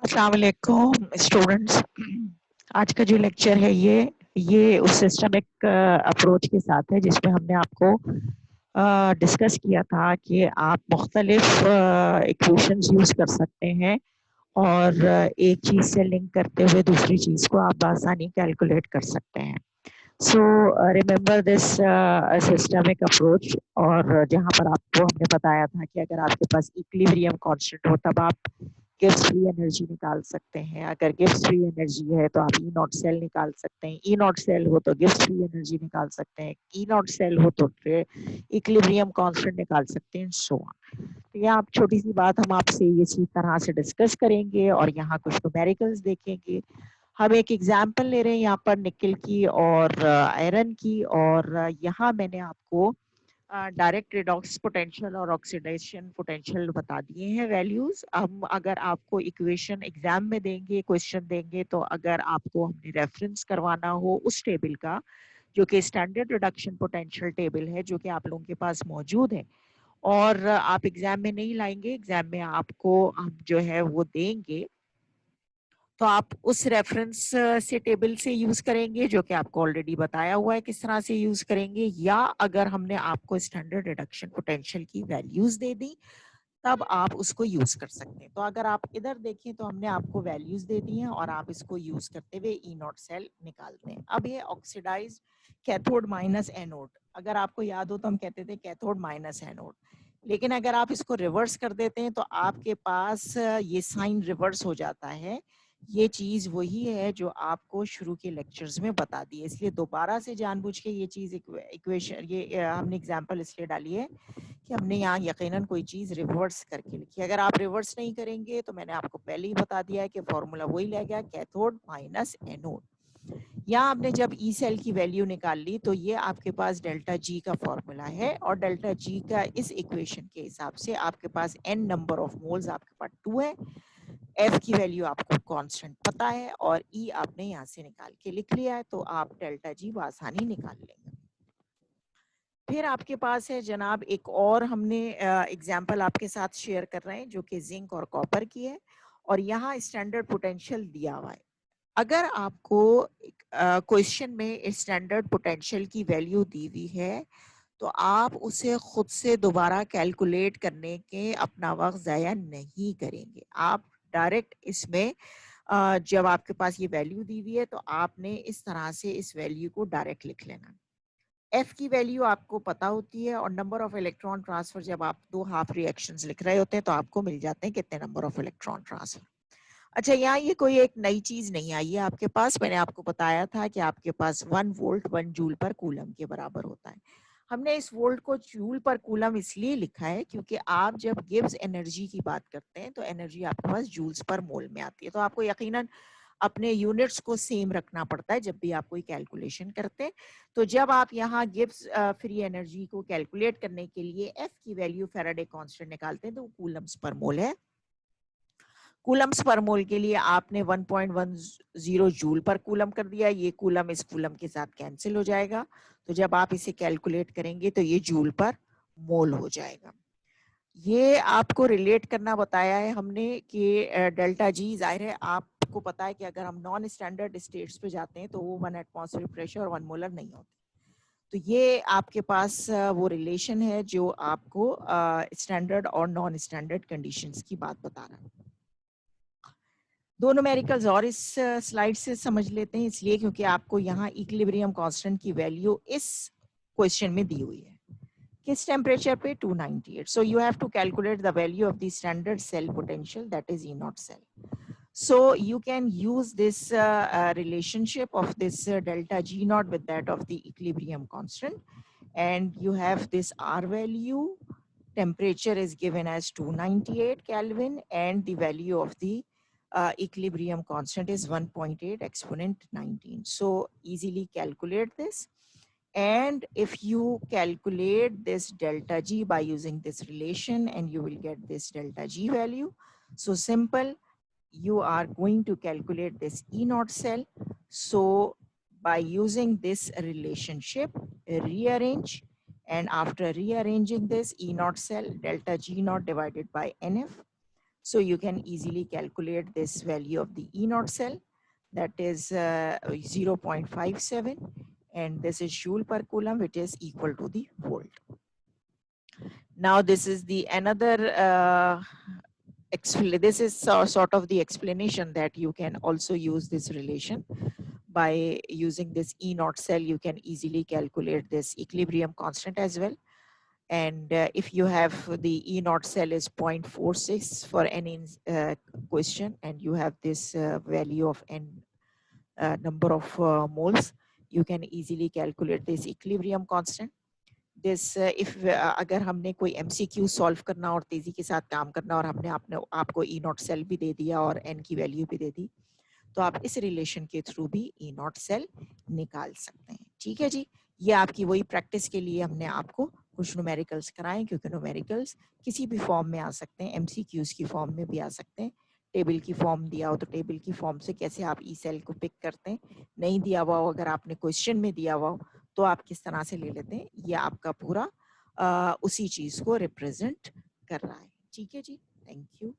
अस्सलाम वालेकुम स्टूडेंट्स। आज का जो लेक्चर है ये उस सिस्टमिक अप्रोच के साथ है जिसमें हमने आपको डिस्कस किया था कि आप मुख्तलिफ इक्वेशंस यूज कर सकते हैं और एक चीज से लिंक करते हुए दूसरी चीज को आप आसानी कैलकुलेट कर सकते हैं। So remember this systemic approach. और जहाँ पर आपको हमने बताया था कि अगर आपके पास इक्विलिब्रियम कांस्टेंट हो तब आप गिब्स फ्री एनर्जी निकाल सकते हैं। अगर गिब्स फ्री एनर्जी है तो आप ई नॉट सेल निकाल सकते हैं। ई नॉट सेल हो तो गिब्स फ्री एनर्जी निकाल सकते हैं। ई नॉट सेल हो तो इक्विलिब्रियम कांस्टेंट निकाल सकते हैं, सो ऑन। तो यहाँ आप छोटी सी बात हम आपसे ये चीज तरह से डिस्कस करेंगे और यहाँ कुछ न्यूमेरिकल्स देखेंगे। हम एक एग्जाम्पल ले रहे हैं यहाँ पर निकल की और आयरन की, और यहाँ मैंने आपको डायरेक्ट रिडॉक्स पोटेंशियल और ऑक्सीडेशन पोटेंशियल बता दिए हैं वैल्यूज। हम अगर आपको इक्वेशन एग्जाम में देंगे, क्वेश्चन देंगे, तो अगर आपको हमने रेफरेंस करवाना हो उस टेबल का जो कि स्टैंडर्ड रिडक्शन पोटेंशियल टेबल है, जो कि आप लोगों के पास मौजूद है, और आप एग्जाम में नहीं लाएंगे, एग्जाम में आपको हम जो है वो देंगे, तो आप उस रेफरेंस से टेबल से यूज करेंगे जो कि आपको ऑलरेडी बताया हुआ है किस तरह से यूज करेंगे, या अगर हमने आपको स्टैंडर्ड रिडक्शन पोटेंशियल की वैल्यूज दे दी तब आप उसको यूज कर सकते हैं। तो अगर आप इधर देखें तो हमने आपको वैल्यूज दे दी हैं और आप इसको यूज करते हुए ई नॉट सेल निकालते हैं। अब ये ऑक्सीडाइज कैथोड माइनस एनोड, अगर आपको याद हो तो हम कहते थे कैथोड माइनस एनोड, लेकिन अगर आप इसको रिवर्स कर देते हैं तो आपके पास ये साइन रिवर्स हो जाता है। ये चीज वही है जो आपको शुरू के लेक्चर्स में बता दी है, इसलिए दोबारा से जानबूझ के ये चीज इक्वेशन ये हमने एग्जांपल इसलिए डाली है कि हमने यहाँ यकीनन कोई चीज रिवर्स करके लिखी। अगर आप रिवर्स नहीं करेंगे तो मैंने आपको पहले ही बता दिया है कि फॉर्मूला वही लगेगा, कैथोड माइनस एनोड। यहाँ आपने जब ई सेल की वैल्यू निकाल ली तो ये आपके पास डेल्टा जी का फॉर्मूला है, और डेल्टा जी का इस इक्वेशन के हिसाब से आपके पास एन नंबर ऑफ मोल्स आपके पास 2 है, एफ की वैल्यू आपको कांस्टेंट पता है और ई आपने यहाँ से निकाल के लिख लिया है, तो आप डेल्टा जी आसानी निकाल लेंगे। फिर आपके पास है जनाब एक और हमने एग्जाम्पल आपके साथ शेयर कर रहे हैं जो कि जिंक और कॉपर की है, और यहाँ स्टैंडर्ड पोटेंशियल दिया हुआ है। अगर आपको क्वेश्चन में स्टैंडर्ड पोटेंशियल की वैल्यू दी हुई है तो आप उसे खुद से दोबारा कैलकुलेट करने के अपना वक्त ज़ाया नहीं करेंगे। आप डायरेक्ट इसमें जब आपके पास ये वैल्यू दी हुई है तो आपने इस तरह से इस वैल्यू को डायरेक्ट लिख लेना। एफ की वैल्यू आपको पता होती है, और नंबर ऑफ इलेक्ट्रॉन ट्रांसफर जब आप दो हाफ रिएक्शंस लिख रहे होते हैं तो आपको मिल जाते हैं कितने नंबर ऑफ इलेक्ट्रॉन ट्रांसफर। अच्छा, यहाँ ये कोई एक नई चीज नहीं आई है आपके पास, मैंने आपको बताया था कि आपके पास 1 वोल्ट 1 जूल पर कूलम के बराबर होता है। हमने इस वोल्ट को जूल पर कूलम इसलिए लिखा है क्योंकि आप जब गिब्स एनर्जी की बात करते हैं तो एनर्जी आपके पास जूल्स पर मोल में आती है, तो आपको यकीनन अपने यूनिट्स को सेम रखना पड़ता है जब भी आप कोई कैलकुलेशन करते हैं। तो जब आप यहाँ गिब्स फ्री एनर्जी को कैलकुलेट करने के लिए एफ की वैल्यू फैराडे कांस्टेंट निकालते हैं तो कूलम्स पर मोल है। कूलम्स पर मोल के लिए आपने 1.10 जूल पर कूलम कर दिया, ये कूलम इस कूलम के साथ कैंसिल हो जाएगा, तो जब आप इसे कैलकुलेट करेंगे तो ये जूल पर मोल हो जाएगा। ये आपको रिलेट करना बताया है हमने कि डेल्टा जी, जाहिर है आपको पता है कि अगर हम नॉन स्टैंडर्ड स्टेट्स पे जाते हैं तो वो 1 एटमॉस्फेयर प्रेशर और 1 मोलर नहीं होते। तो ये आपके पास वो रिलेशन है जो आपको स्टैंडर्ड और नॉन स्टैंडर्ड कंडीशंस की बात बता रहा है। दो न्यूमेरिकल्स और इस स्लाइड से समझ लेते हैं, इसलिए क्योंकि आपको यहाँ इक्विलिब्रियम कांस्टेंट की वैल्यू इस क्वेश्चन में दी हुई है। किस टेम्परेचर पे? 298. So you have to calculate the value of the standard cell potential, that is E naught cell. So you can use this relationship of this delta G naught with that of the equilibrium constant, and you have this R value. Temperature is given as 298 Kelvin, and the value of the equilibrium constant is 1.8 exponent 19. So easily calculate this. And if you calculate this delta G by using this relation, and you will get this delta G value. So simple, you are going to calculate this E naught cell. So by using this relationship, rearrange, and after rearranging this E naught cell, delta G naught divided by NF. So you can easily calculate this value of the E naught cell, that is 0.57, and this is joule per coulomb, which is equal to the volt. Now this is the another this is sort of the explanation that you can also use this relation. By using this E naught cell, you can easily calculate this equilibrium constant as well. And if you have the E naught cell is 0.46 for any question, and you have this value of n number of moles, you can easily calculate this equilibrium constant. This if अगर हमने कोई MCQ solve करना और तेजी के साथ काम करना और हमने आपको E naught cell भी दे दिया और n की वैल्यू भी दे दी, तो आप इस रिलेशन के थ्रू भी E naught cell निकाल सकते हैं. ठीक है जी, ये आपकी वही प्रैक्टिस के लिए हमने आपको कुछ न्यूमेरिकल्स कराएं, क्योंकि न्यूमेरिकल्स किसी भी फॉर्म में आ सकते हैं, MCQs की फॉर्म में भी आ सकते हैं. टेबल की फॉर्म दिया हो तो टेबल की फॉर्म से कैसे आप ई सेल को पिक करते हैं, नहीं दिया हुआ हो, अगर आपने क्वेश्चन में दिया हुआ हो तो आप किस तरह से ले लेते हैं, ये आपका पूरा उसी चीज को रिप्रेजेंट कर रहा है. ठीक है जी, थैंक यू.